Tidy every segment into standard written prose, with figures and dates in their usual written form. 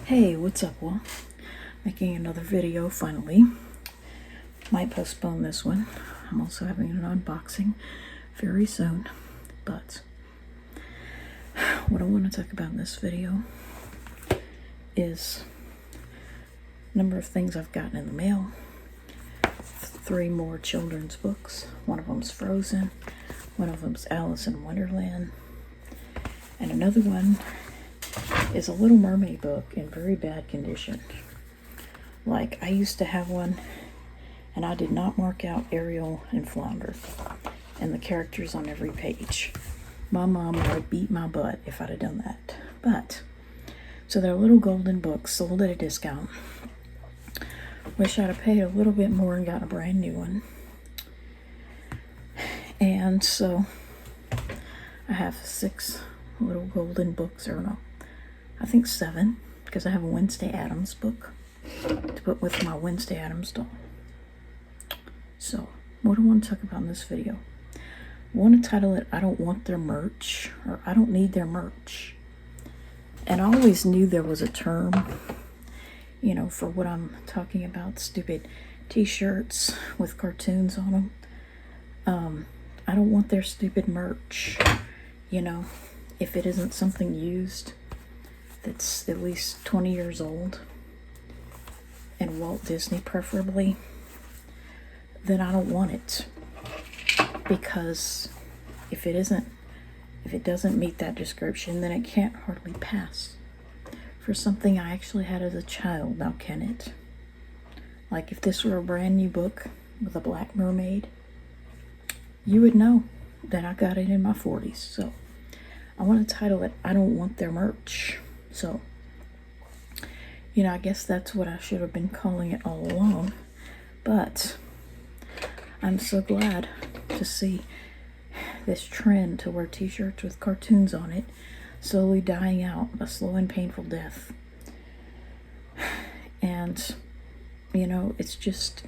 Hey, what's up, Well, making another video finally. Might postpone this one. I'm also having an unboxing very soon. But what I want to talk about in this video is a number of things I've gotten in the mail. 3 more children's books. One of them's Frozen. One of them's Alice in Wonderland. And another one is a Little Mermaid book in very bad condition. Like, I used to have one, and I did not mark out Ariel and Flounder and the characters on every page. My mom would beat my butt if I'd have done that. But, so they're little golden books sold at a discount. Wish I'd have paid a little bit more and got a brand new one. And so, I have 6 little golden books, or no, I think 7, because I have a Wednesday Addams book to put with my Wednesday Addams doll. So, what do I want to talk about in this video? I want to title it, I Don't Want Their Merch, or I Don't Need Their Merch. And I always knew there was a term, you know, for what I'm talking about, stupid t-shirts with cartoons on them. I don't want their stupid merch, you know, if it isn't something used that's at least 20 years old, and Walt Disney preferably, then I don't want it. Because if it doesn't meet that description, then it can't hardly pass for something I actually had as a child. Now can it? Like, if this were a brand new book with a black mermaid, you would know that I got it in my 40s. So I want to title it, I Don't Want Their Merch. So, you know, I guess that's what I should have been calling it all along. But I'm so glad to see this trend to wear t-shirts with cartoons on it slowly dying out, a slow and painful death. And, you know, it's just,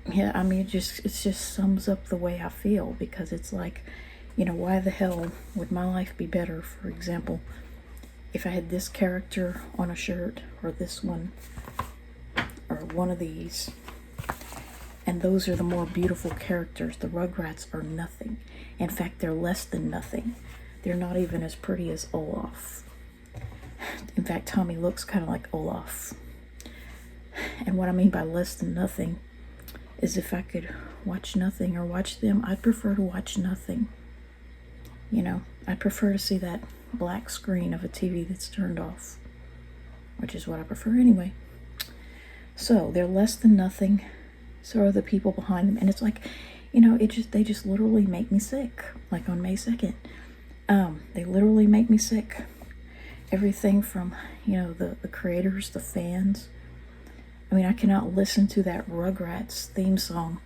yeah, I mean, it just sums up the way I feel, because it's like, you know, why the hell would my life be better, for example, if I had this character on a shirt, or this one, or one of these, and those are the more beautiful characters. The Rugrats are nothing. In fact, they're less than nothing. They're not even as pretty as Olaf. In fact, Tommy looks kind of like Olaf. And what I mean by less than nothing is, if I could watch nothing or watch them, I'd prefer to watch nothing. You know, I'd prefer to see that black screen of a TV that's turned off, which is what I prefer anyway. So they're less than nothing. So are the people behind them. And it's like, you know, they just literally make me sick. Like on May 2nd, they literally make me sick. Everything from, you know, the creators, the fans. I mean, I cannot listen to that Rugrats theme song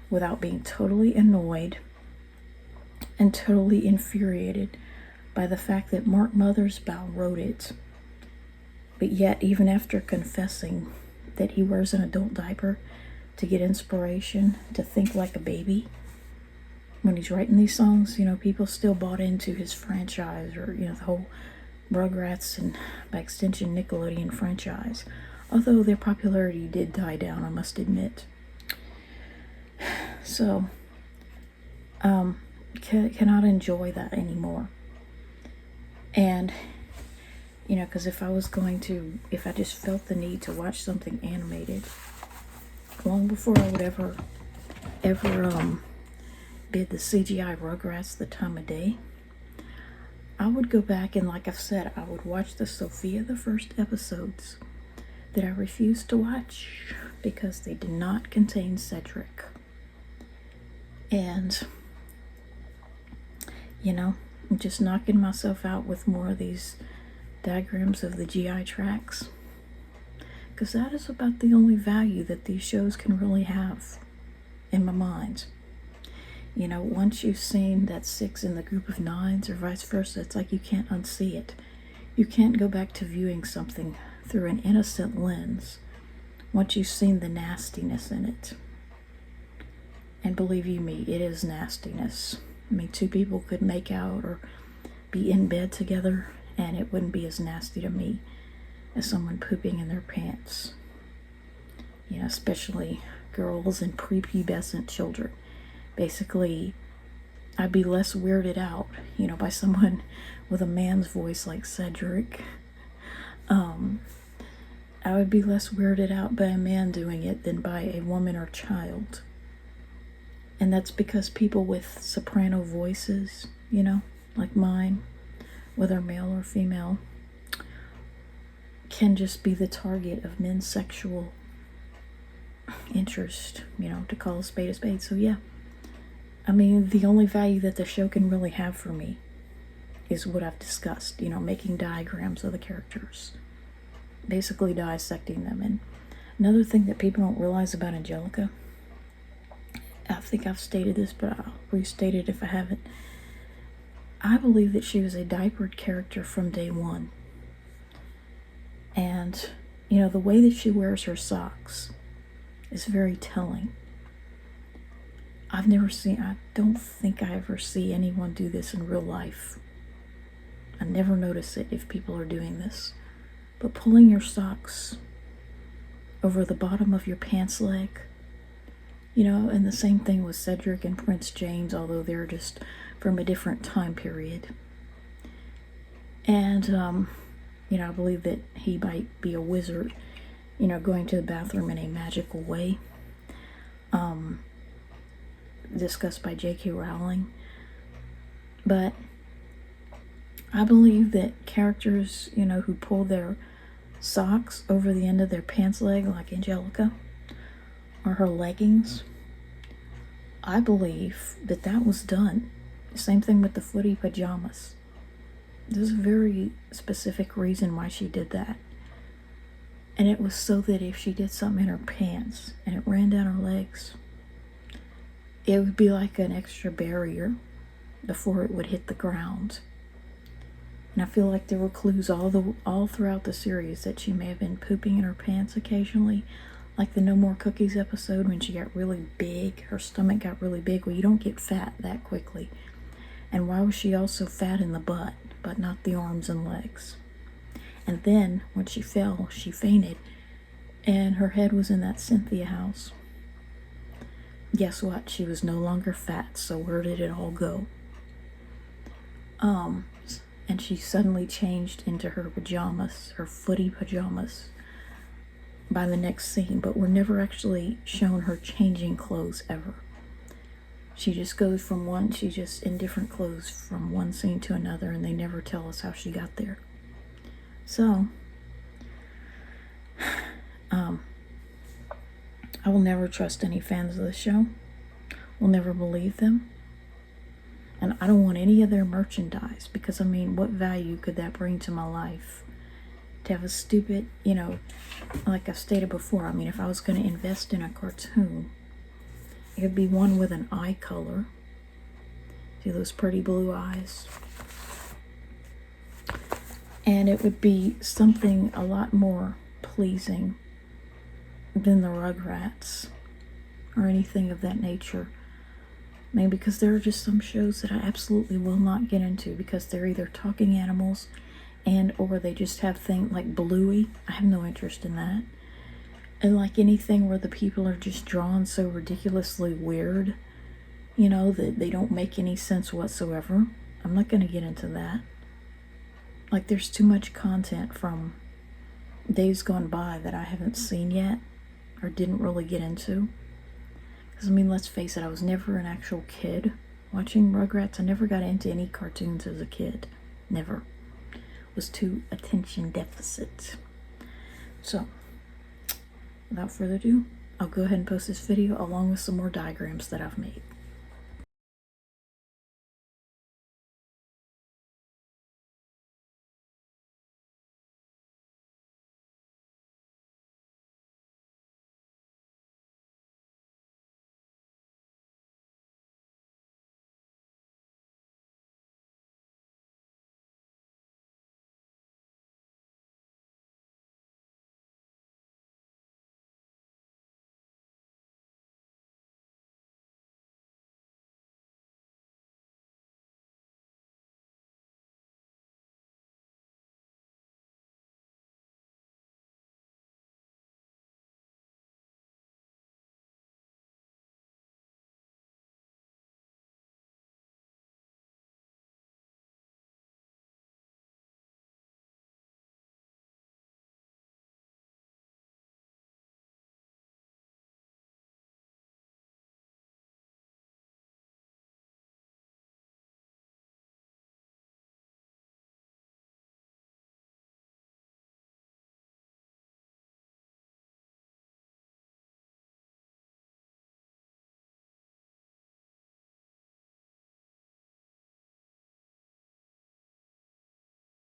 without being totally annoyed and totally infuriated by the fact that Mark Mothersbaugh wrote it. But yet, even after confessing that he wears an adult diaper to get inspiration to think like a baby, when he's writing these songs, you know, people still bought into his franchise, or, you know, the whole Rugrats and, by extension, Nickelodeon franchise. Although their popularity did die down, I must admit. So, cannot enjoy that anymore. And, you know, because if I just felt the need to watch something animated, long before I would ever bid the CGI Rugrats the time of day, I would go back and, like I've said, I would watch the Sophia the First episodes that I refused to watch because they did not contain Cedric. And, you know, I'm just knocking myself out with more of these diagrams of the GI tracks, because that is about the only value that these shows can really have in my mind. You know, once you've seen that 6 in the group of 9s, or vice versa, it's like you can't unsee it. You can't go back to viewing something through an innocent lens once you've seen the nastiness in it. And believe you me, it is nastiness. I mean, 2 people could make out or be in bed together, and it wouldn't be as nasty to me as someone pooping in their pants. You know, especially girls and prepubescent children. Basically, I'd be less weirded out, you know, by someone with a man's voice like Cedric. I would be less weirded out by a man doing it than by a woman or child. And that's because people with soprano voices, you know, like mine, whether male or female, can just be the target of men's sexual interest, you know, to call a spade a spade. So yeah, I mean, the only value that the show can really have for me is what I've discussed, you know, making diagrams of the characters, basically dissecting them. And another thing that people don't realize about Angelica, I think I've stated this, but I'll restate it if I haven't. I believe that she was a diapered character from day one. And, you know, the way that she wears her socks is very telling. I don't think I ever see anyone do this in real life. I never notice it if people are doing this. But pulling your socks over the bottom of your pants leg, you know, and the same thing with Cedric and Prince James, although they're just from a different time period. And, you know, I believe that he might be a wizard, you know, going to the bathroom in a magical way. Discussed by J.K. Rowling. But I believe that characters, you know, who pull their socks over the end of their pants leg, like Angelica, or her leggings, I believe that that was done. Same thing with the footy pajamas. There's a very specific reason why she did that. And it was so that if she did something in her pants and it ran down her legs, it would be like an extra barrier before it would hit the ground. And I feel like there were clues all throughout the series that she may have been pooping in her pants occasionally, like the No More Cookies episode when she got really big, her stomach got really big. Well, you don't get fat that quickly. And why was she also fat in the butt, but not the arms and legs? And then when she fell, she fainted, and her head was in that Cynthia house. Guess what? She was no longer fat, so where did it all go? And she suddenly changed into her pajamas, her footy pajamas, by the next scene, but we're never actually shown her changing clothes ever. She just goes she's just in different clothes from one scene to another, and they never tell us how she got there. So, I will never trust any fans of the show. Will never believe them. And I don't want any of their merchandise, because, I mean, what value could that bring to my life? To have a stupid, you know, like I've stated before, I mean, if I was going to invest in a cartoon, it would be one with an eye color. See those pretty blue eyes? And it would be something a lot more pleasing than the Rugrats or anything of that nature. I mean, because there are just some shows that I absolutely will not get into because they're either talking animals or they just have things like Bluey. I have no interest in that. And like anything where the people are just drawn so ridiculously weird, you know, that they don't make any sense whatsoever. I'm not going to get into that. Like, there's too much content from days gone by that I haven't seen yet or didn't really get into. Because, I mean, let's face it, I was never an actual kid watching Rugrats. I never got into any cartoons as a kid. Never. Was too attention deficit. So, without further ado, I'll go ahead and post this video along with some more diagrams that I've made.